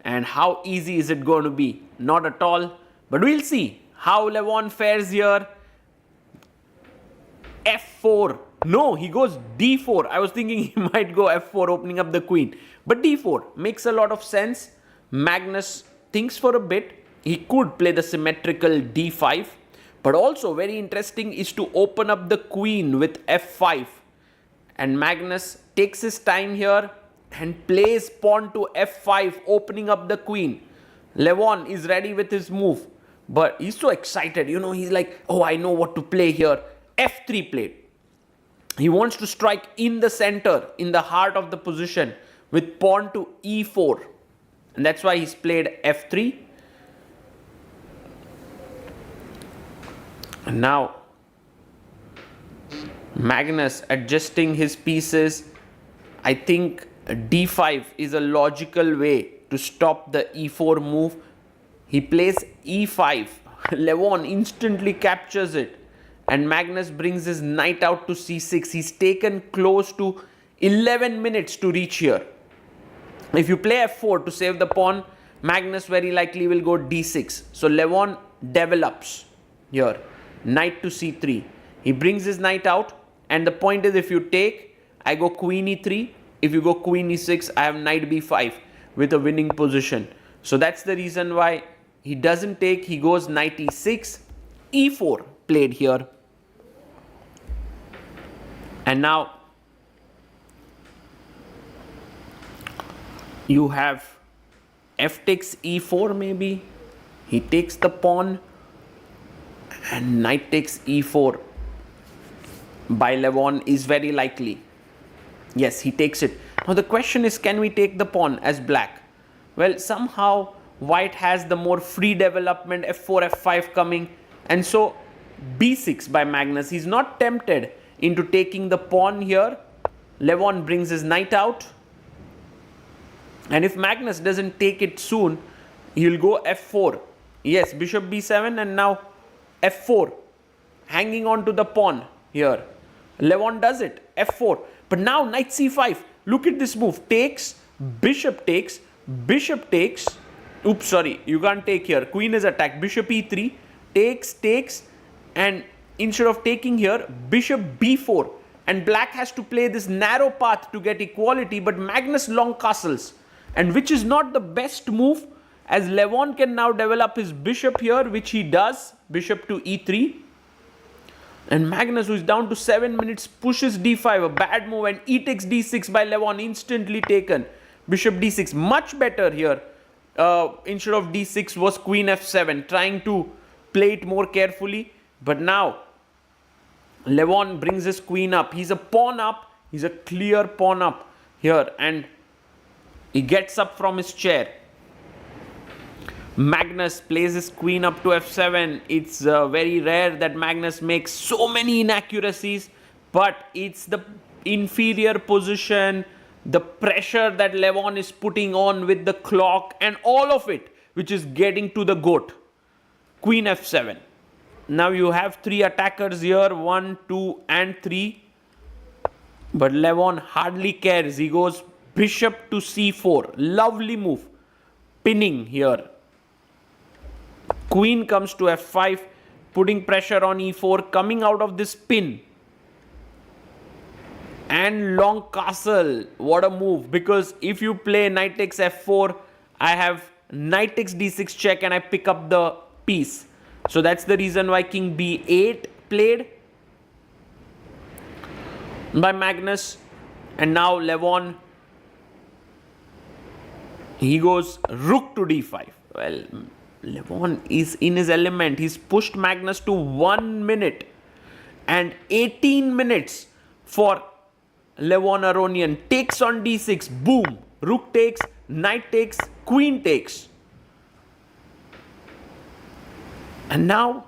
And how easy is it going to be? Not at all. But we'll see how Levon fares here. F4. No, he goes D4. I was thinking he might go F4, opening up the queen. But D4 makes a lot of sense. Magnus thinks for a bit. He could play the symmetrical D5. But also very interesting is to open up the queen with F5. And Magnus takes his time here and plays pawn to F5, opening up the queen. Levon is ready with his move. But he's so excited. He's like, oh, I know what to play here. F3 played. He wants to strike in the center, in the heart of the position, with pawn to E4. And that's why he's played F3. And now Magnus adjusting his pieces. I think D5 is a logical way to stop the E4 move. He plays E5. Levon instantly captures it. And Magnus brings his knight out to C6. He's taken close to 11 minutes to reach here. If you play F4 to save the pawn, Magnus very likely will go D6. So Levon develops here. Knight to C3. He brings his knight out. And the point is, if you take, I go queen E3. If you go queen E6, I have knight B5 with a winning position. So that's the reason why he doesn't take. He goes knight E6. E4 played here. And now you have f takes e4 maybe. He takes the pawn and knight takes e4 by Levon is very likely. Yes, he takes it. Now the question is, can we take the pawn as black? Well, somehow white has the more free development, f4, f5 coming. And so b6 by Magnus. He's not tempted into taking the pawn here. Levon brings his knight out. And if Magnus doesn't take it soon, he'll go f4. Yes, bishop b7 and now f4. Hanging on to the pawn here. Levon does it. f4. But now knight c5. Look at this move. Takes, bishop takes, bishop takes. Oops, sorry. You can't take here. Queen is attacked. Bishop e3. Takes. And instead of taking here, bishop b4. And black has to play this narrow path to get equality. But Magnus long castles. And which is not the best move, as Levon can now develop his bishop here, which he does. Bishop to e3. And Magnus, who is down to 7 minutes, pushes d5, a bad move, and e takes d6 by Levon, instantly taken. Bishop d6, much better here. Instead of d6 was queen f7, trying to play it more carefully. But now, Levon brings his queen up. He's a pawn up. He's a clear pawn up here. And he gets up from his chair. Magnus plays his queen up to f7. It's very rare that Magnus makes so many inaccuracies, but it's the inferior position, the pressure that Levon is putting on with the clock and all of it, which is getting to the goat. Queen f7. Now you have three attackers here, 1, 2 and 3. But Levon hardly cares. He goes bishop to c4. Lovely move. Pinning here. Queen comes to f5, putting pressure on e4, coming out of this pin. And long castle. What a move. Because if you play knight takes f4, I have knight takes d6 check and I pick up the piece. So that's the reason why king b8 played by Magnus. And now Levon, he goes rook to d5. Well, Levon is in his element. He's pushed Magnus to 1 minute and 18 minutes for Levon Aronian. Takes on d6. Boom. Rook takes, knight takes, queen takes. And now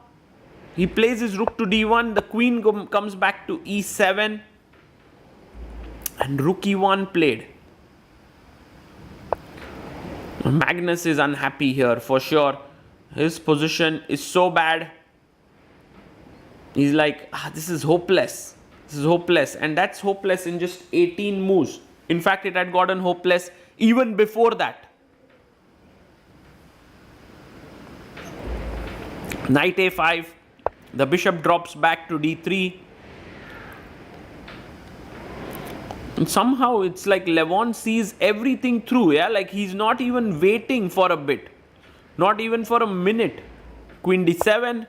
he plays his rook to d1. The queen comes back to e7. And rook e1 played. Magnus is unhappy here for sure. His position is so bad. He's like, this is hopeless. This is hopeless. And that's hopeless in just 18 moves. In fact, it had gotten hopeless even before that. Knight a5. The bishop drops back to d3. And somehow it's like Levon sees everything through, yeah? Like he's not even waiting for a bit. Not even for a minute. Queen d7.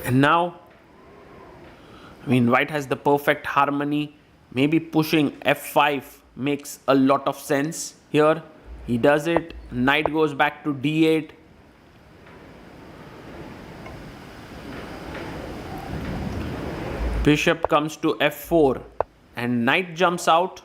And now, I mean, white has the perfect harmony. Maybe pushing f5 makes a lot of sense here. He does it. Knight goes back to d8. Bishop comes to f4 and knight jumps out.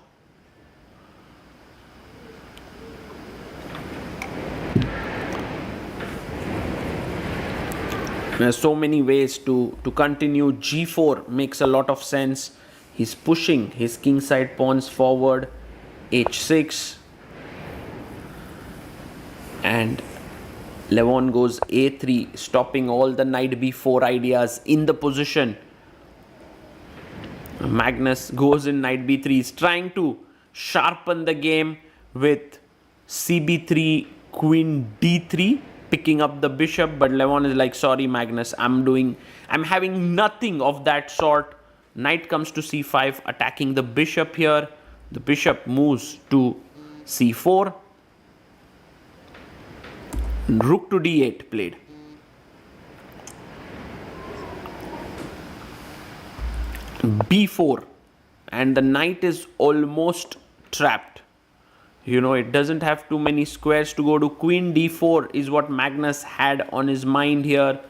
There's so many ways to continue. g4 makes a lot of sense. He's pushing his kingside pawns forward. h6. And Levon goes a3, stopping all the knight b4 ideas in the position. Magnus goes in knight b3. He's trying to sharpen the game with cb3, queen d3, picking up the bishop. But Levon is like, sorry Magnus, I'm having nothing of that sort. Knight comes to c5, attacking the bishop here. The bishop moves to c4. Rook to d8 played. b4, and the knight is almost trapped. You know, it doesn't have too many squares to go to. Queen d4 is what Magnus had on his mind here.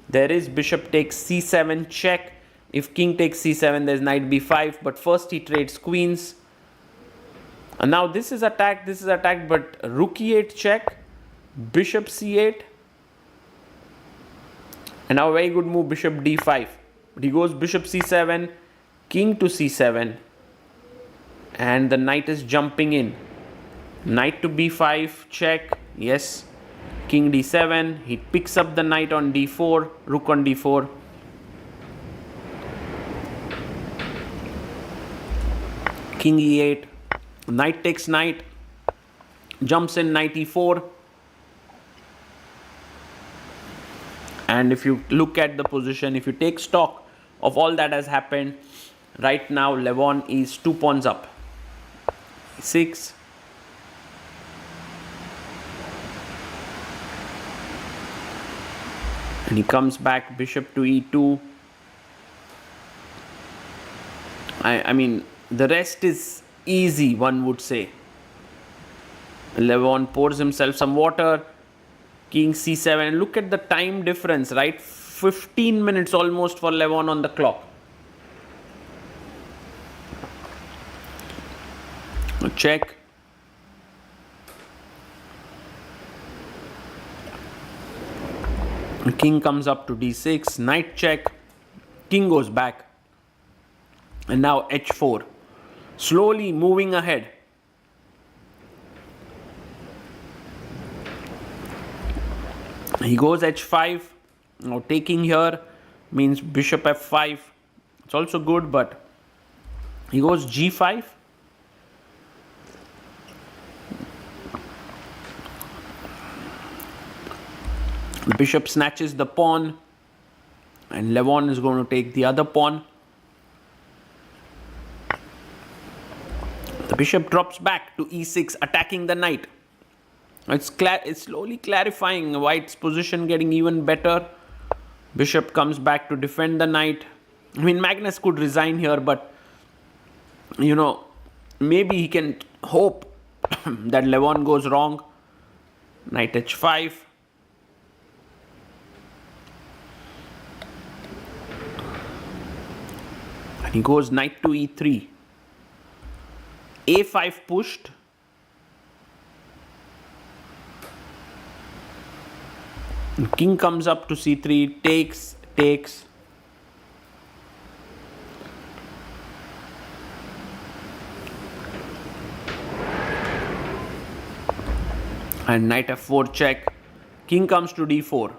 There is bishop takes c7 check. If king takes c7, there's knight b5. But first he trades queens. And now this is attacked, but rook e8 check. Bishop c8. And now a very good move, bishop d5. But he goes bishop c7. King to c7, and the knight is jumping in. Knight to b5 check. Yes. King d7. He picks up the knight on d4. Rook on d4. King e8. Knight takes knight. Jumps in knight e4. And if you look at the position, if you take stock of all that has happened, right now Levon is 2 pawns up. 6. And he comes back, bishop to e2. I mean, the rest is easy, one would say. Levon pours himself some water. King c7. Look at the time difference, right? 15 minutes almost for Levon on the clock. Check. King comes up to d6. Knight check. King goes back. And now h4. Slowly moving ahead. He goes h5. Now taking here means bishop f5. It's also good, but he goes g5. The bishop snatches the pawn, and Levon is going to take the other pawn. The bishop drops back to e6, attacking the knight. It's slowly clarifying. White's position getting even better. Bishop comes back to defend the knight. I mean, Magnus could resign here, but you know, maybe he can hope that Levon goes wrong. Knight h5. And he goes knight to e3. a5 pushed. King comes up to c3, takes. And knight f4 check. King comes to d4.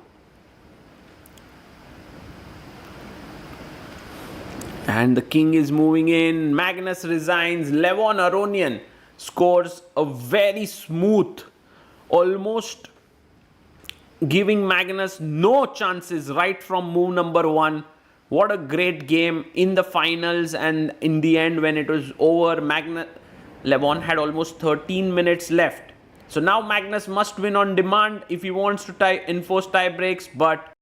And the king is moving in. Magnus resigns. Levon Aronian scores a very smooth, almost giving Magnus no chances right from move number 1. What a great game in the finals, and in the end when it was over, Levon had almost 13 minutes left. So now Magnus must win on demand if he wants to enforce tie breaks, but